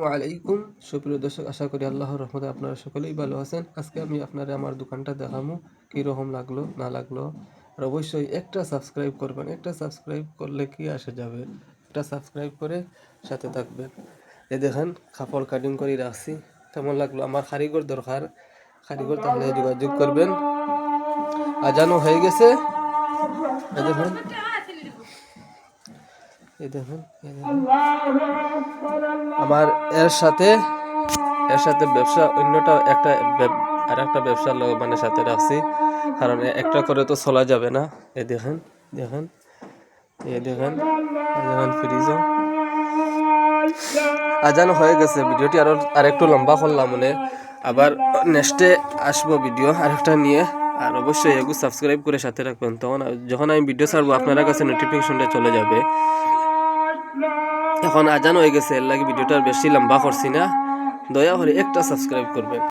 ওয়ালাইকুম সুপ্রিয় দর্শক, আশা করি আল্লাহর রহমতে আপনারা সকলেই ভালো আছেন। আজকে আমি আপনারা আমার দোকানটা দেখাবো, কীরকম লাগলো না লাগলো। আর অবশ্যই একটা সাবস্ক্রাইব করবেন। একটা সাবস্ক্রাইব করলে কি আসে যাবে, একটা সাবস্ক্রাইব করে সাথে থাকবেন। এই দেখেন কাপড় কাটিং করে রাখছি, কেমন লাগলো। আমার কারিগর দরকার, কারিগর তাহলে যোগাযোগ করবেন। আজানও হয়ে গেছে। এই দেখেন, এই দেখেন, এই দেখেন। আমার এর সাথে ব্যবসা অন্যটা আর একটা ব্যবসা মানে সাথে রাখছি, কারণ একটা করে তো চলা যাবে না। এই দেখেন, দেখেন, এই দেখেন, দেখেন ফ্রিজও। আজান হয়ে গেছে। ভিডিওটি আরেকটু লম্বা করলাম মনে, আবার নেক্সটে আসবো ভিডিও আরেকটা নিয়ে। আর অবশ্যই এগুলো সাবস্ক্রাইব করে সাথে রাখবেন, তখন যখন আমি ভিডিও ছাড়বো আপনার কাছে নোটিফিকেশনটা চলে যাবে। এখন আজান হয়ে গেছে, এর লাগে ভিডিওটা বেশি লম্বা করছি না। দয়া করে একটা সাবস্ক্রাইব করবেন।